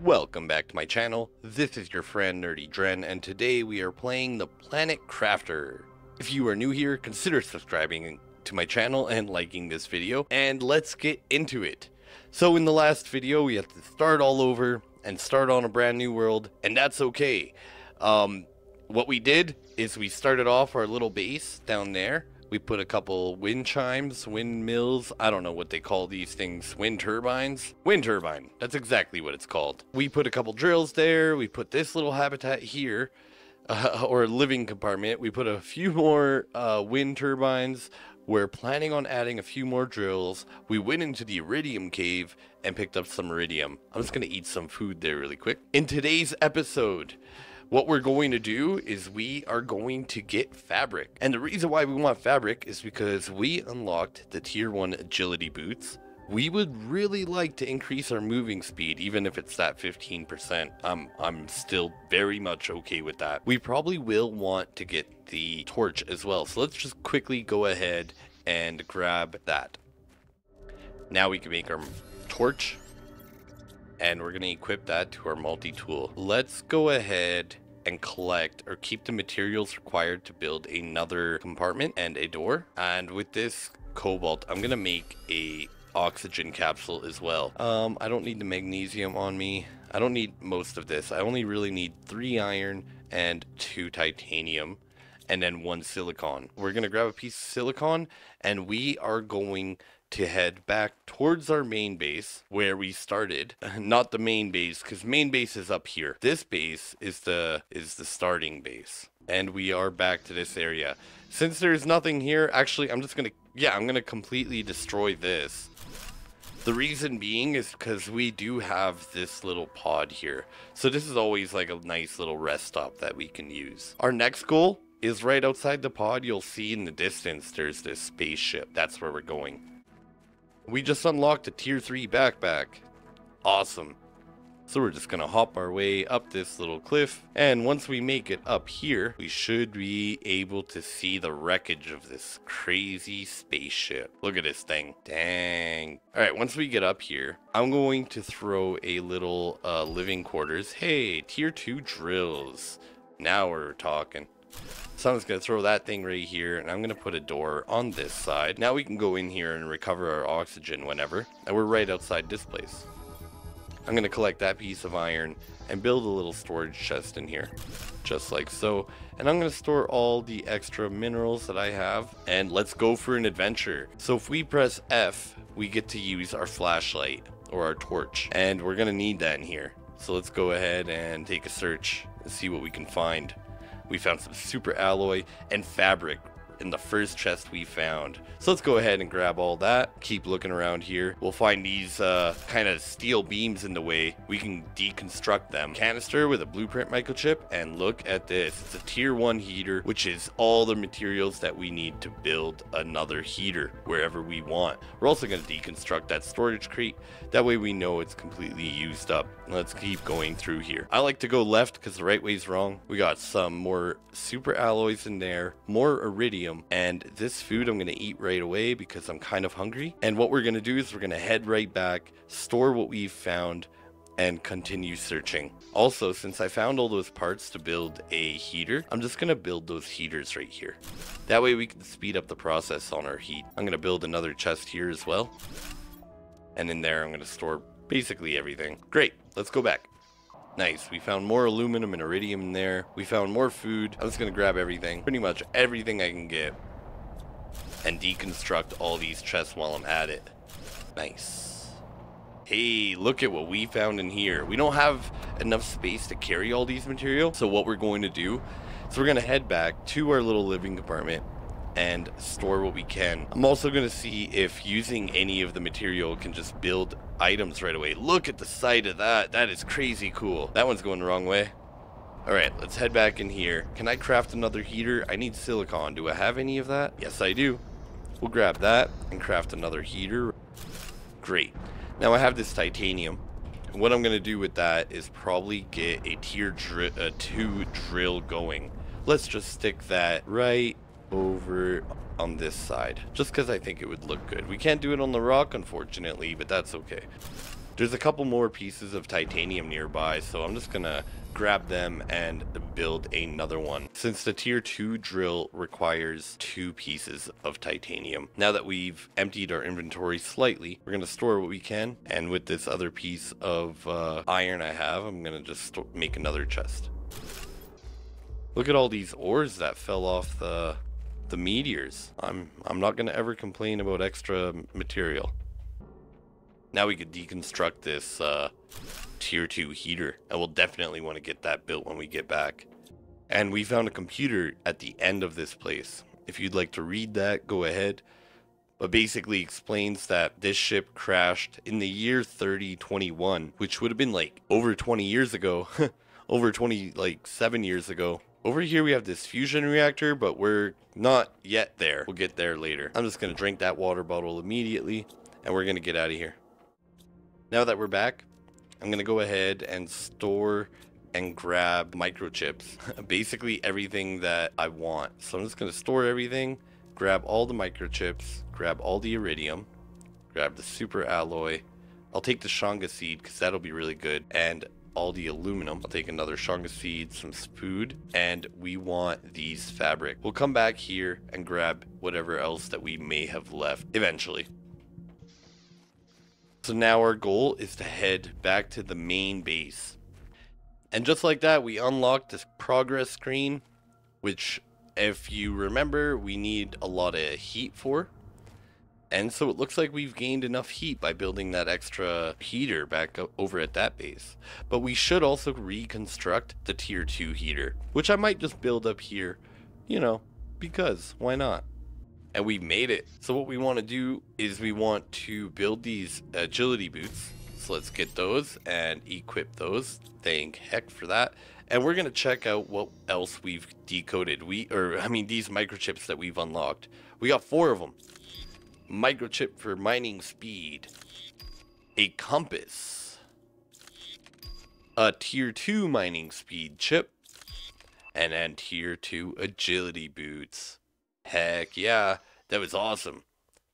Welcome back to my channel. This is your friend NerdyDren, and today we are playing the Planet Crafter. If you are new here, consider subscribing to my channel and liking this video, and let's get into it. So in the last video, we had to start all over and start on a brand new world, and that's okay. What we did is we started off our little base down there. We put a couple wind chimes, windmills, I don't know what they call these things, wind turbines? Wind turbine, that's exactly what it's called. We put a couple drills there, we put this little habitat here, or living compartment. We put a few more wind turbines. We're planning on adding a few more drills. We went into the iridium cave and picked up some iridium. I'm just gonna eat some food there really quick. In today's episode, what we're going to do is we are going to get fabric. And the reason why we want fabric is because we unlocked the tier 1 agility boots. We would really like to increase our moving speed, even if it's that 15%. I'm still very much okay with that. We probably will want to get the torch as well. So let's just quickly go ahead and grab that. Now we can make our torch. And we're going to equip that to our multi-tool. Let's go ahead and collect or keep the materials required to build another compartment and a door. And with this cobalt, I'm going to make a oxygen capsule as well. I don't need the magnesium on me. I don't need most of this. I only really need 3 iron and 2 titanium and then 1 silicon. We're going to grab a piece of silicon and we are going to head back towards our main base where we started. Not the main base, because main base is up here. This base is the starting base, and we are back to this area. Since there's nothing here, actually I'm gonna completely destroy this. The reason being is because we do have this little pod here, so this is always like a nice little rest stop that we can use. Our next goal is right outside the pod. You'll see in the distance there's this spaceship. That's where we're going. We just unlocked a tier 3 backpack. Awesome. So we're just gonna hop our way up this little cliff, and once we make it up here, we should be able to see the wreckage of this crazy spaceship. Look at this thing. Dang. Alright, once we get up here, I'm going to throw a little living quarters. Hey, tier 2 drills. Now we're talking. So I'm just going to throw that thing right here, and I'm going to put a door on this side. Now we can go in here and recover our oxygen whenever, and we're right outside this place. I'm going to collect that piece of iron and build a little storage chest in here, just like so. And I'm going to store all the extra minerals that I have, and let's go for an adventure. So if we press F, we get to use our flashlight or our torch, and we're going to need that in here. So let's go ahead and take a search and see what we can find. We found some super alloy and fabric in the first chest we found. So let's go ahead and grab all that. Keep looking around here. We'll find these kind of steel beams in the way. We can deconstruct them. Canister with a blueprint microchip, and look at this. It's a tier 1 heater, which is all the materials that we need to build another heater wherever we want. We're also going to deconstruct that storage crate. That way we know it's completely used up. Let's keep going through here. I like to go left because the right way's wrong. We got some more super alloys in there, more iridium, and this food I'm going to eat right away because I'm kind of hungry. And what we're going to do is we're going to head right back, store what we've found, and continue searching. Also, since I found all those parts to build a heater, I'm just going to build those heaters right here. That way we can speed up the process on our heat. I'm going to build another chest here as well. And in there I'm going to store basically everything. Great, let's go back. Nice, we found more aluminum and iridium in there. We found more food. I'm just going to grab everything, pretty much everything I can get, and deconstruct all these chests while I'm at it. Nice. Hey, look at what we found in here. We don't have enough space to carry all these materials, so what we're going to do is we're going to head back to our little living compartment and store what we can. I'm also going to see if using any of the material can just build items right away. Look at the sight of that. That is crazy cool. That one's going the wrong way. Alright, let's head back in here. Can I craft another heater? I need silicon. Do I have any of that? Yes, I do. We'll grab that and craft another heater. Great. Now I have this titanium. And what I'm going to do with that is probably get a tier 2 drill going. Let's just stick that right over on this side, just because I think it would look good. We can't do it on the rock, unfortunately, but that's okay. There's a couple more pieces of titanium nearby, so I'm just gonna grab them and build another one, since the tier 2 drill requires 2 pieces of titanium. Now that we've emptied our inventory slightly, we're gonna store what we can, and with this other piece of iron I have, I'm gonna just make another chest. Look at all these ores that fell off the meteors. I'm not gonna ever complain about extra material. Now we could deconstruct this tier 2 heater, and we'll definitely want to get that built when we get back. And we found a computer at the end of this place. If you'd like to read that, go ahead. But basically explains that this ship crashed in the year 3021, which would have been like over 20 years ago. Over 7 years ago. Over here we have this fusion reactor, but we're not yet there. We'll get there later. I'm just gonna drink that water bottle immediately, and we're gonna get out of here. Now that we're back, I'm gonna go ahead and store and grab microchips. Basically everything that I want. So I'm just gonna store everything, grab all the microchips, grab all the iridium, grab the super alloy. I'll take the shanga seed because that'll be really good, and all the aluminum. I'll take another shanga seed, some food, and we want these fabric. We'll come back here and grab whatever else that we may have left eventually. So now our goal is to head back to the main base. And just like that, we unlocked this progress screen, which if you remember, we need a lot of heat for. And so it looks like we've gained enough heat by building that extra heater back over at that base. But we should also reconstruct the tier 2 heater, which I might just build up here, you know, because why not? And we made it. So what we want to do is we want to build these agility boots. So let's get those and equip those. Thank heck for that. And we're going to check out what else we've decoded. These microchips that we've unlocked. We got 4 of them. Microchip for mining speed. A compass. A tier 2 mining speed chip. And then tier 2 agility boots. Heck yeah, that was awesome.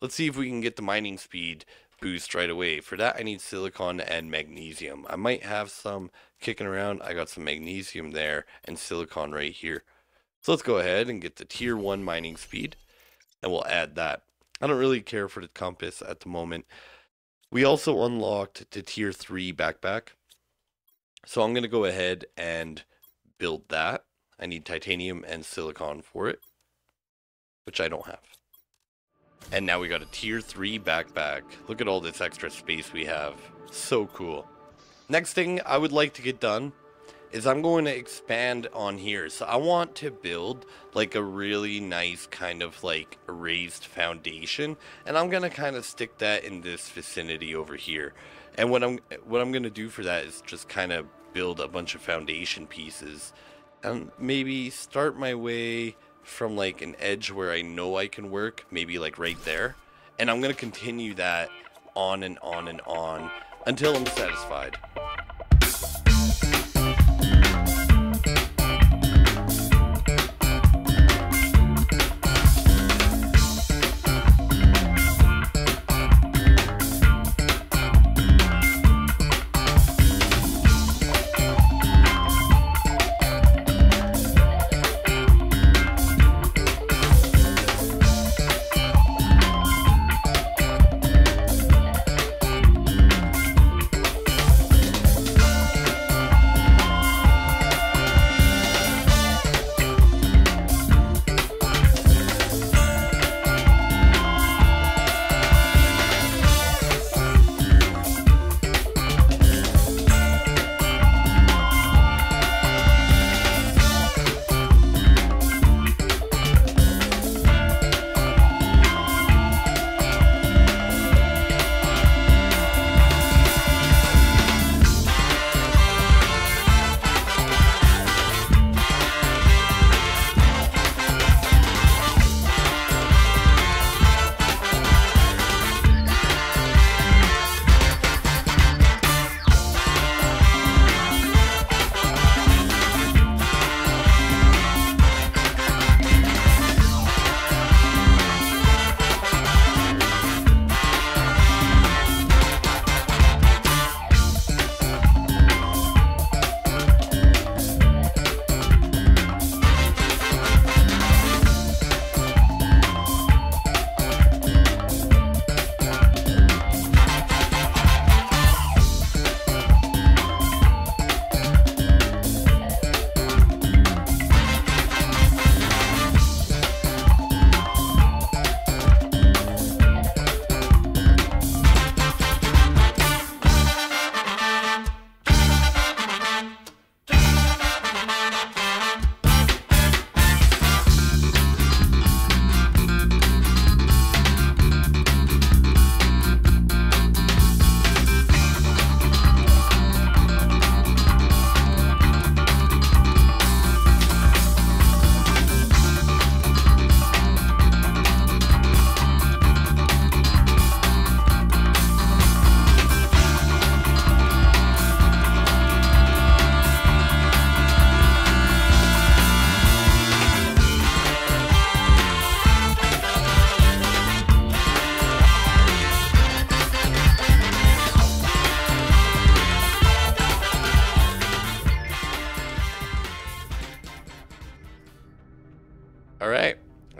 Let's see if we can get the mining speed boost right away. For that I need silicon and magnesium. I might have some kicking around. I got some magnesium there and silicon right here. So let's go ahead and get the tier 1 mining speed, and we'll add that. I don't really care for the compass at the moment. We also unlocked the tier 3 backpack. So I'm going to go ahead and build that. I need titanium and silicon for it, which I don't have. And now we got a tier 3 backpack. Look at all this extra space we have. So cool. Next thing I would like to get done is I'm going to expand on here. So I want to build like a really nice kind of like raised foundation, and I'm going to kind of stick that in this vicinity over here. And what I'm going to do for that is just kind of build a bunch of foundation pieces and maybe start my way from like an edge where I know I can work, maybe like right there, and I'm gonna continue that on and on and on until I'm satisfied.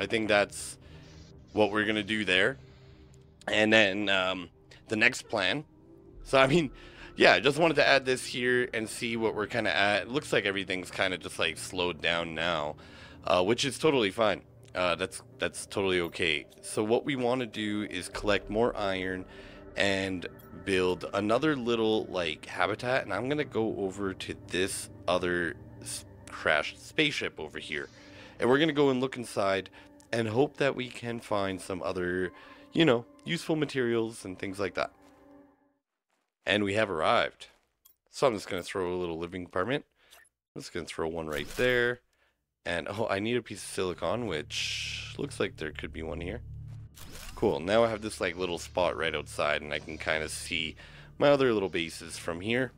think that's what we're going to do there. And then the next plan. So, I mean, yeah, I just wanted to add this here and see what we're kind of at. It looks like everything's kind of just like slowed down now, which is totally fine. That's totally okay. So what we want to do is collect more iron and build another little like habitat. And I'm going to go over to this other crashed spaceship over here. And we're going to go and look inside and hope that we can find some other, you know, useful materials and things like that. And we have arrived. So I'm just going to throw a little living apartment. I'm just going to throw one right there. And, oh, I need a piece of silicon, which looks like there could be one here. Cool. Now I have this, like, little spot right outside, and I can kind of see my other little bases from here.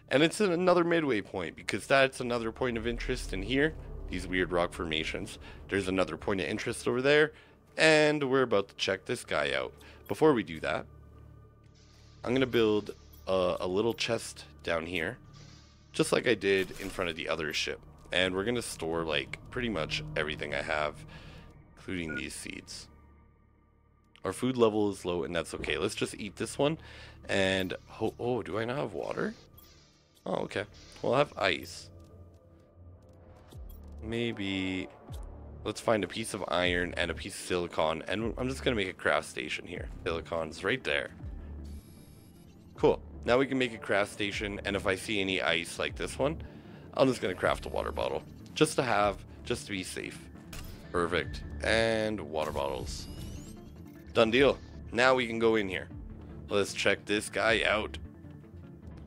And it's another midway point, because that's another point of interest in here. These weird rock formations. There's another point of interest over there. And we're about to check this guy out. Before we do that, I'm going to build a little chest down here, just like I did in front of the other ship. And we're going to store like pretty much everything I have, including these seeds. Our food level is low, and that's okay. Let's just eat this one. And, oh, do I not have water? Oh, okay. Well, I have ice. Maybe let's find a piece of iron and a piece of silicon, and I'm just going to make a craft station here. Silicon's right there. Cool. Now we can make a craft station, and if I see any ice like this one, I'm just going to craft a water bottle. Just to have, just to be safe. Perfect. And water bottles. Done deal. Now we can go in here. Let's check this guy out.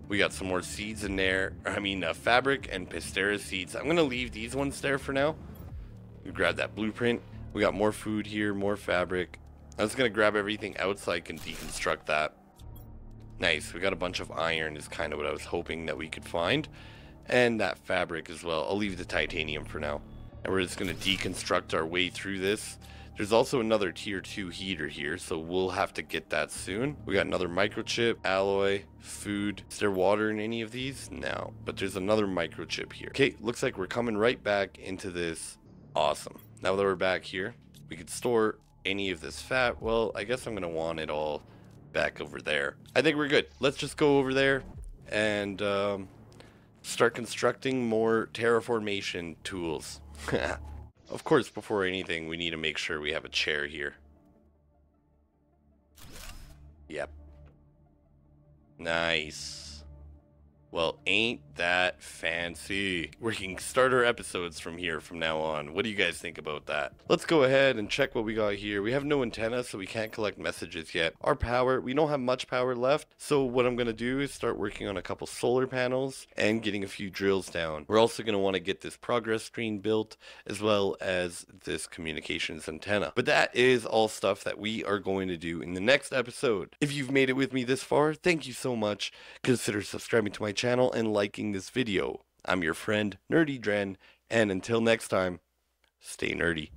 We got some more seeds in there. I mean, fabric and pistera seeds. I'm going to leave these ones there for now. We grab that blueprint. We got more food here, more fabric. I'm just going to grab everything out so I can deconstruct that. Nice. We got a bunch of iron is kind of what I was hoping that we could find. And that fabric as well. I'll leave the titanium for now. And we're just going to deconstruct our way through this. There's also another tier 2 heater here, so we'll have to get that soon. We got another microchip, alloy, food. Is there water in any of these? No, but there's another microchip here. Okay, looks like we're coming right back into this. Awesome. Now that we're back here, we could store any of this fat. Well, I guess I'm going to want it all back over there. I think we're good. Let's just go over there and start constructing more terraformation tools. Of course, before anything, we need to make sure we have a chair here. Yep. Nice. Well, ain't that fancy. We can start our episodes from here from now on. What do you guys think about that? Let's go ahead and check what we got here. We have no antenna, so we can't collect messages yet. Our power, we don't have much power left. So what I'm going to do is start working on a couple solar panels and getting a few drills down. We're also going to want to get this progress screen built as well as this communications antenna. But that is all stuff that we are going to do in the next episode. If you've made it with me this far, thank you so much. Consider subscribing to my channel and liking this video. I'm your friend, NerdyDren, and until next time, stay nerdy.